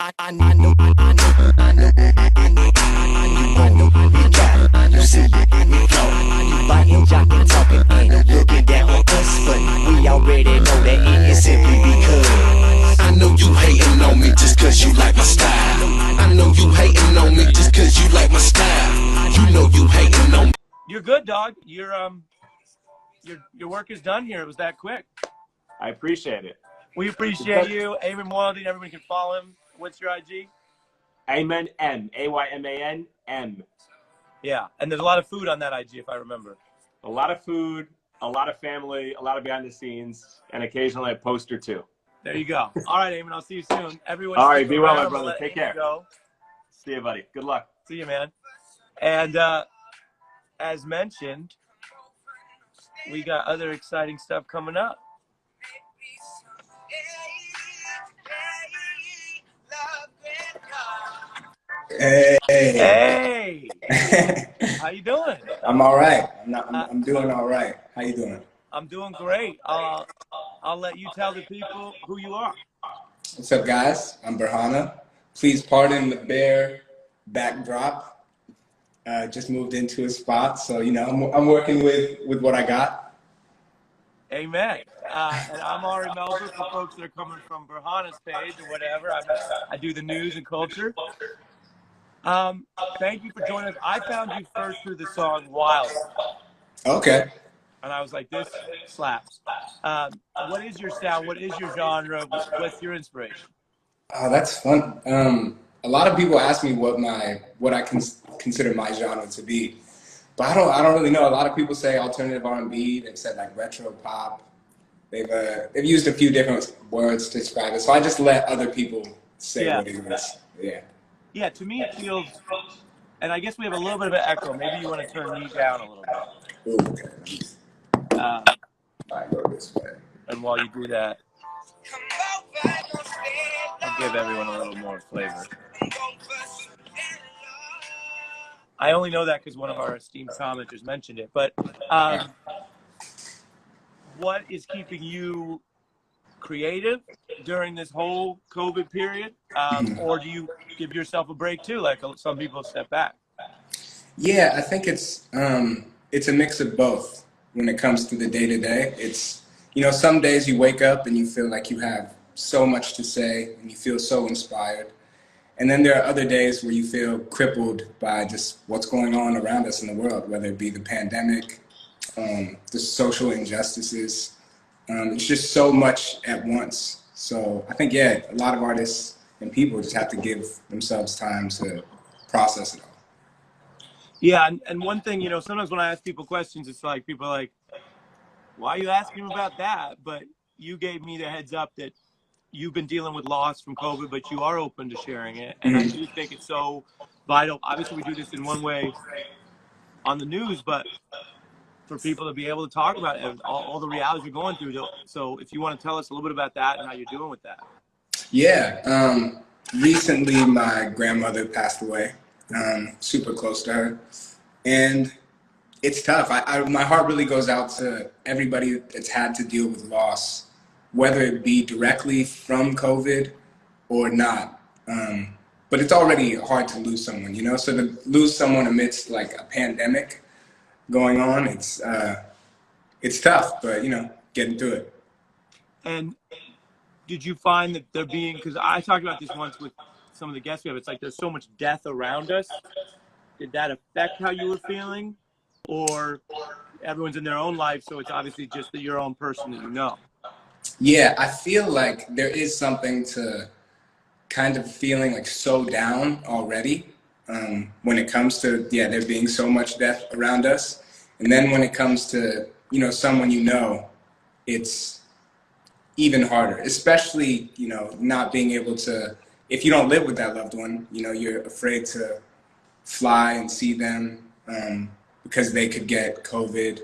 You see it, we go. Biting, jocking, talking, and looking down on us, but we already know that it is simply because I know you hating on me just cause you like my style. I know you hating on me just cause you like my style. You know you hating on me. You're good, dog. Your work is done here. It was that quick. I appreciate it. We appreciate you. Ayman Moiladeen, everyone can follow him. What's your IG? Ayman M. Ayman M. Yeah, and there's a lot of food on that IG, if I remember. A lot of food, a lot of family, a lot of behind the scenes, and occasionally a post or two. There you go. All right, Ayman, I'll see you soon. Everyone, all right, be well, my around. brother. Take care. Go. See you, buddy. Good luck. See you, man. And as mentioned, we got other exciting stuff coming up. Hey. How you doing? I'm all right. I'm doing all right. How you doing? I'm doing great. I'll let you tell the people who you are. What's up, guys? I'm Berhana. Please pardon the bare backdrop. Just moved into a spot, so I'm working with what I got. Amen. And I'm Ari Melber for folks that are coming from Berhana's page or whatever. I do the news and culture. Thank you for joining us. I found you first through the song Wild. Okay. And I was like, this slaps. What is your sound? What is your genre? What's your inspiration? Oh, that's fun. A lot of people ask me what I consider my genre to be, but I don't really know. A lot of people say alternative R&B. They've said like retro pop. They've used a few different words to describe it. So I just let other people say what it is. Yeah. Yeah, to me it feels, and I guess we have a little bit of an echo. Maybe you want to turn me down a little bit. Ooh, okay. I go this way. And while you do that, I'll give everyone a little more flavor. I only know that because one of our esteemed commenters mentioned it. But what is keeping you creative during this whole COVID period? Or do you give yourself a break too, like some people step back? Yeah, I think it's a mix of both when it comes to the day-to-day. It's, some days you wake up and you feel like you have so much to say and you feel so inspired. And then there are other days where you feel crippled by just what's going on around us in the world, whether it be the pandemic, the social injustices. It's just so much at once. So I think, a lot of artists and people just have to give themselves time to process it all. Yeah, and one thing, sometimes when I ask people questions, it's like people are like, why are you asking about that? But you gave me the heads up that you've been dealing with loss from COVID, but you are open to sharing it. And I do think it's so vital. Obviously, we do this in one way on the news, but for people to be able to talk about it, all the realities you're going through. So if you want to tell us a little bit about that and how you're doing with that. Yeah. Recently, my grandmother passed away. Super close to her. And it's tough. My heart really goes out to everybody that's had to deal with loss, whether it be directly from COVID or not. But it's already hard to lose someone, So to lose someone amidst like a pandemic going on, it's tough, but getting through it. And did you find that there being, because I talked about this once with some of the guests we have, it's like there's so much death around us. Did that affect how you were feeling? Or everyone's in their own life, so it's obviously just your own person that you know? Yeah, I feel like there is something to kind of feeling like so down already when it comes to, there being so much death around us. And then when it comes to, someone it's even harder, especially, not being able to, if you don't live with that loved one, you're afraid to fly and see them because they could get COVID.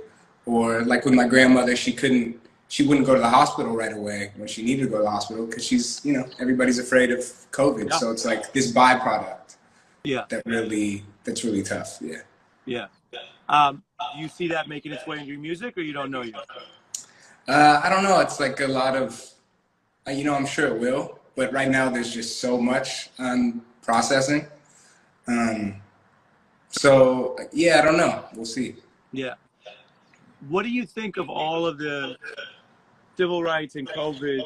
Or like with my grandmother, she wouldn't go to the hospital right away when she needed to go to the hospital because she's, everybody's afraid of COVID. Yeah. So it's like this byproduct. Yeah. That's really tough. Yeah. Yeah. Do you see that making its way into your music, or you don't know yet? I don't know. It's like a lot of, I'm sure it will. but right now there's just so much processing. So yeah, I don't know. We'll see. Yeah. What do you think of all of the civil rights and COVID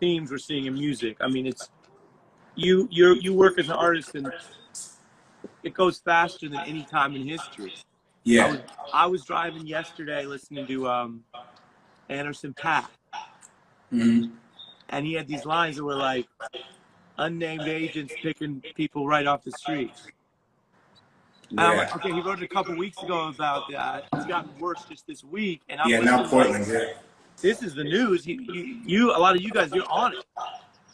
themes we're seeing in music? I mean, it's you work as an artist, and it goes faster than any time in history. Yeah. I was driving yesterday listening to Anderson .Paak, Mm-hmm. and he had these lines that were like, unnamed agents picking people right off the street. And I'm like, Yeah. okay, he wrote it a couple weeks ago about that. It's gotten worse just this week, and I'm Yeah. Now listening like, Portland. Yeah. this is the news. You, a lot of you guys, you're on it.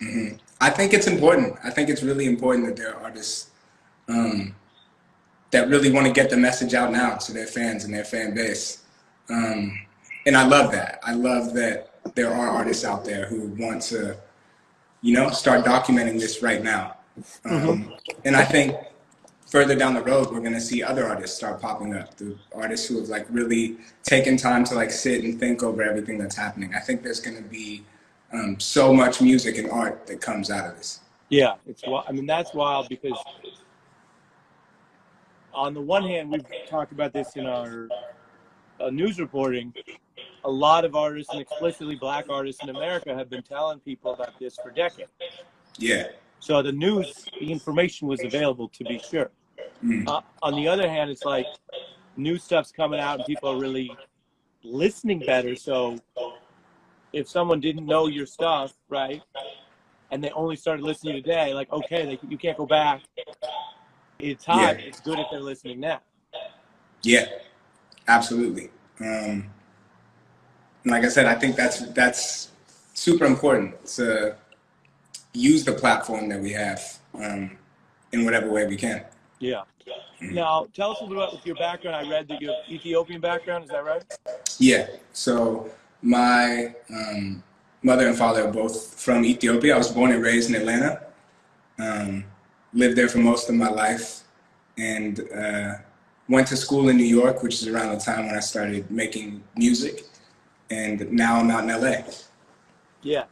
Mm-hmm. I think it's important. I think it's really important that there are artists that really want to get the message out now to their fans and their fan base. And I love that. I love that there are artists out there who want to, start documenting this right now. And I think further down the road, we're going to see other artists start popping up. The artists who have like really taken time to like sit and think over everything that's happening. I think there's going to be so much music and art that comes out of this. Yeah, I mean, that's wild because on the one hand, we've talked about this in our news reporting. A lot of artists, and explicitly Black artists in America, have been telling people about this for decades. Yeah. So the information was available, to be sure. On the other hand, it's like new stuff's coming out and people are really listening better. So if someone didn't know your stuff, right, and they only started listening today, like, okay, you can't go back. It's hot. Yeah. It's good if they're listening now. Yeah, absolutely. Like I said, I think that's super important to use the platform that we have in whatever way we can. Yeah. Now, tell us a little bit about your background. I read that you have Ethiopian background. Is that right? Yeah. So my mother and father are both from Ethiopia. I was born and raised in Atlanta. Lived there for most of my life, and went to school in New York, which is around the time when I started making music. And now I'm out in LA. Yeah.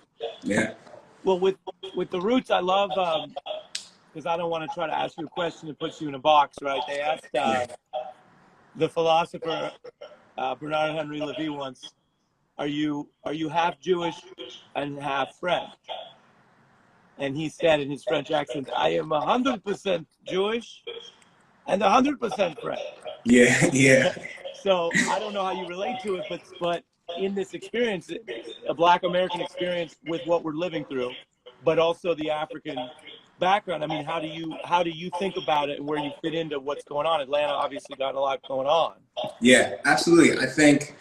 Yeah. Well, with the roots, I love, because I don't want to try to ask you a question that puts you in a box, right? They asked the philosopher Bernard Henry Levy once, are you half Jewish and half French? And he said in his French accent, I am 100% Jewish and 100% French. Yeah, yeah. So I don't know how you relate to it, but in this experience, a Black American experience with what we're living through, but also the African background. I mean, how do you think about it and where you fit into what's going on? Atlanta obviously got a lot going on. Yeah, absolutely. I think,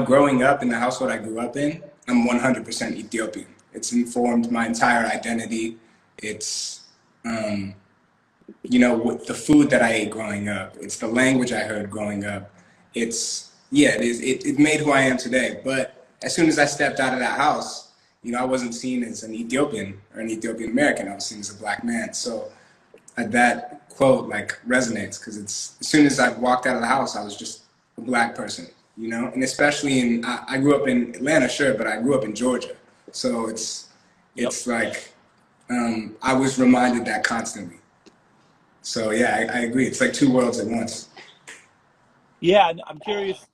growing up in the household I grew up in, I'm 100% Ethiopian. It's informed my entire identity. It's, with the food that I ate growing up. It's the language I heard growing up. It made who I am today. But as soon as I stepped out of that house, I wasn't seen as an Ethiopian or an Ethiopian American. I was seen as a Black man. So that quote resonates because it's as soon as I walked out of the house, I was just a Black person, and especially I grew up in Atlanta, sure, but I grew up in Georgia. So it's like I was reminded that constantly. So yeah, I agree. It's like two worlds at once. Yeah, and I'm curious,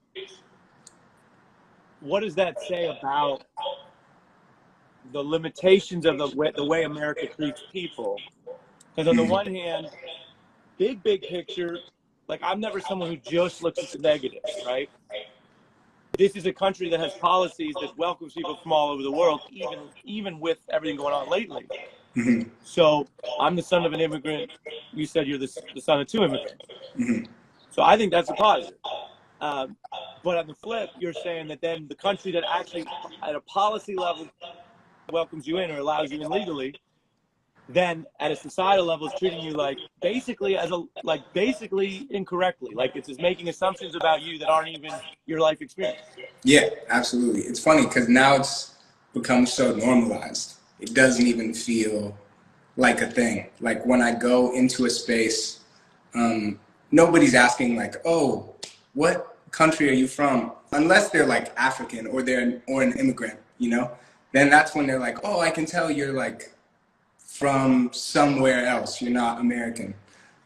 what does that say about the limitations of the way America treats people? Because on the one hand, big picture, like I'm never someone who just looks at the negatives, right? This is a country that has policies that welcomes people from all over the world, even with everything going on lately. Mm-hmm. So I'm the son of an immigrant. You said you're the son of two immigrants. Mm-hmm. So I think that's a positive. But on the flip, you're saying that then the country that actually at a policy level welcomes you in or allows you in legally, then at a societal level is treating you basically incorrectly. Like it's just making assumptions about you that aren't even your life experience. Yeah, absolutely. It's funny because now it's become so normalized. It doesn't even feel like a thing. Like when I go into a space, nobody's asking oh, what country are you from? Unless they're African or they're an immigrant, then that's when they're oh, I can tell you're from somewhere else. You're not American.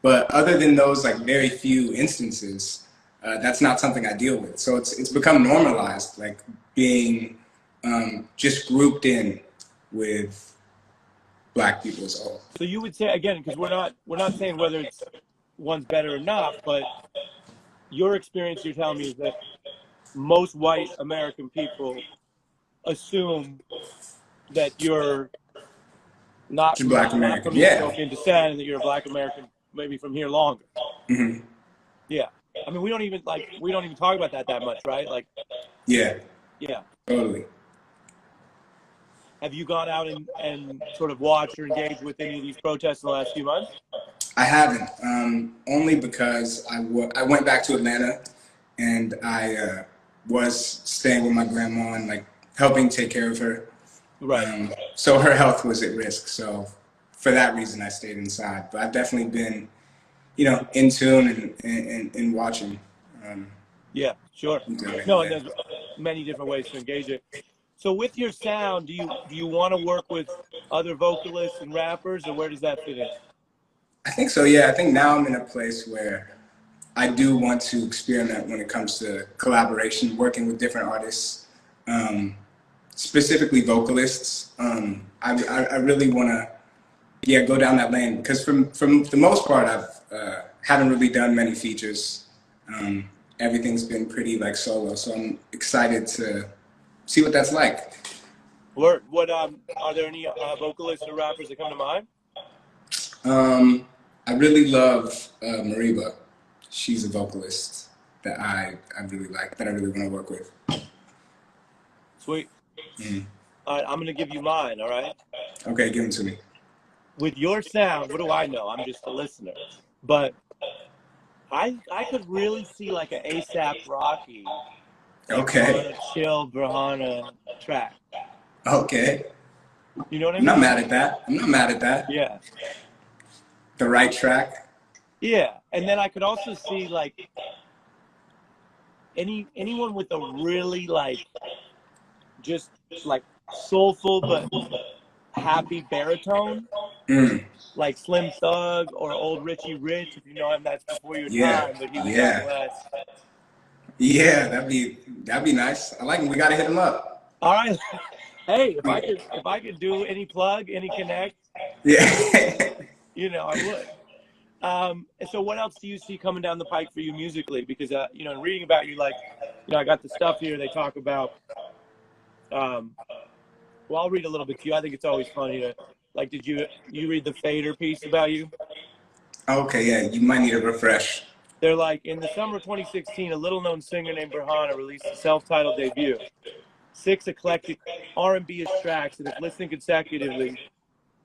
But other than those like very few instances, that's not something I deal with. So it's become normalized, like being just grouped in with Black people as a whole. So you would say, again, because we're not saying whether it's one's better or not, but your experience, you're telling me, is that most white American people assume that you're not Just Black not American, from yeah. Ethiopian descent, and that you're a Black American, maybe from here longer. Mm-hmm. Yeah, I mean, we don't even talk about that much, right? Like, Yeah, yeah. totally. Have you gone out and sort of watched or engaged with any of these protests in the last few months? I haven't, only because I went back to Atlanta and I was staying with my grandma and like helping take care of her. Right. So her health was at risk. So for that reason, I stayed inside. But I've definitely been, in tune and watching. Yeah, sure. No, and there's many different ways to engage it. So with your sound, do you want to work with other vocalists and rappers, or where does that fit in? I think so, yeah. I think now I'm in a place where I do want to experiment when it comes to collaboration, working with different artists, specifically vocalists. I really want to, go down that lane because from the most part, I've haven't really done many features. Everything's been pretty like solo, so I'm excited to see what that's like. What are there any vocalists or rappers that come to mind? I really love Melber. She's a vocalist that I really like, that I really want to work with. Sweet. Mm-hmm. All right, I'm going to give you mine, all right? Okay, give them to me. With your sound, what do I know? I'm just a listener. But I could really see like an ASAP Rocky, okay, chill Brahana track. Okay. You know what I mean? I'm not mad at that. Yeah. The right track. Yeah, and then I could also see like anyone with a really like just like soulful but happy baritone, like Slim Thug or old Richie Rich. If you know him, that's before your time, but he was out west. Yeah, that'd be nice. I like him. We gotta hit him up. All right. Hey, if I could do any plug, any connect, yeah, I would. And so what else do you see coming down the pike for you musically? Because, in reading about you, like, I got the stuff here. They talk about, well, I'll read a little bit to you. I think it's always funny to, like, did you read the Fader piece about you? Okay, yeah, you might need a refresh. They're like, in the summer of 2016, a little-known singer named Berhana released a self-titled debut. 6 eclectic R&B-ish tracks that, if listening consecutively,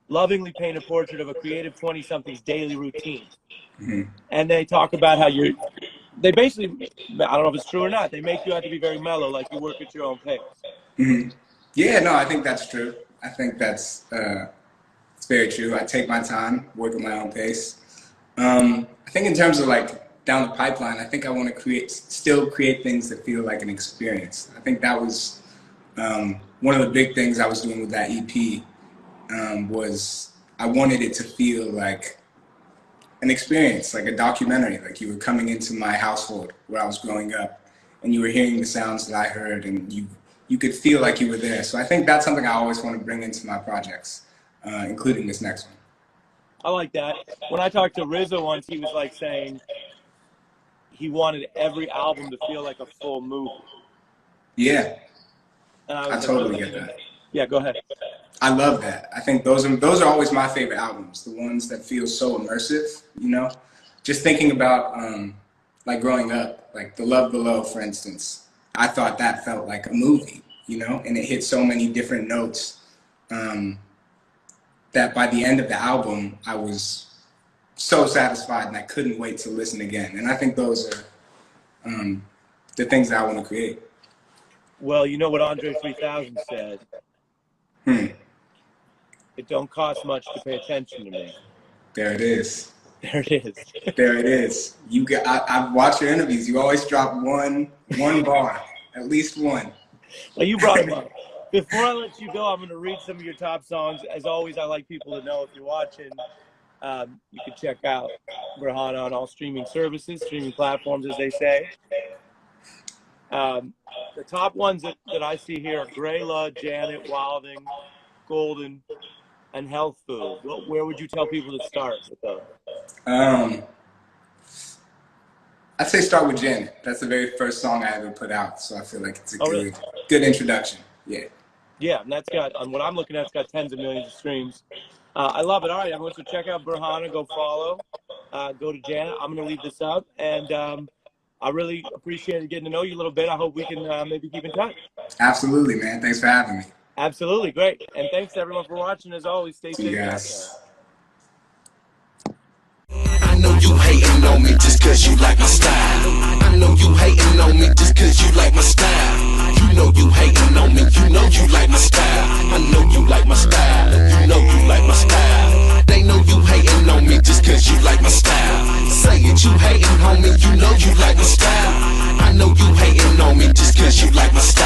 lovingly paint a portrait of a creative 20-something's daily routine. Mm-hmm. And they talk about how they basically, I don't know if it's true or not, they make you have to be very mellow, like you work at your own pace. Mm-hmm. Yeah, no, I think that's true. I think that's it's very true. I take my time, work at my own pace. I think in terms of like down the pipeline, I think I want to still create things that feel like an experience. I think that was one of the big things I was doing with that EP. Was I wanted it to feel like an experience, like a documentary, like you were coming into my household where I was growing up and you were hearing the sounds that I heard and you could feel like you were there. So I think that's something I always want to bring into my projects, including this next one. I like that. When I talked to Rizzo once, he was like saying he wanted every album to feel like a full movie. Yeah, and I totally get that. Yeah, go ahead. I love that. I think those are always my favorite albums, the ones that feel so immersive, Just thinking about, like growing up, like The Love Below, for instance, I thought that felt like a movie, and it hit so many different notes that by the end of the album, I was so satisfied and I couldn't wait to listen again. And I think those are the things that I want to create. Well, you know what Andre 3000 said? It don't cost much to pay attention to me. There it is. There it is. There it is. I've watched your interviews. You always drop one bar, at least one. Well, you brought him up. Before I let you go, I'm going to read some of your top songs. As always, I like people to know if you're watching, you can check out Burhana on all streaming services, streaming platforms, as they say. The top ones that I see here are Grayla, Janet, Wilding, Golden, and Health Food. Where would you tell people to start with those? I'd say start with Janet. That's the very first song I ever put out, so I feel like it's a Really? good introduction. Yeah. Yeah, and that's got, on what I'm looking at, it's got tens of millions of streams. I love it. All right, everyone, so check out Burhana. Go follow. Go to Janet. I'm going to leave this up, and I really appreciated getting to know you a little bit. I hope we can maybe keep in touch. Absolutely, man. Thanks for having me. Absolutely. Great. And thanks to everyone for watching. As always, stay safe out there. I know you hating on me just cause you like my style. I know you hating on me just cause you like my style. You know you hating on me, you know you like my style. I know you like my style, you know you like my style. They know you hating on me just cause you like my style. Say it, you hating on me, you know you like my style. I know you hating on me just cause you like my style.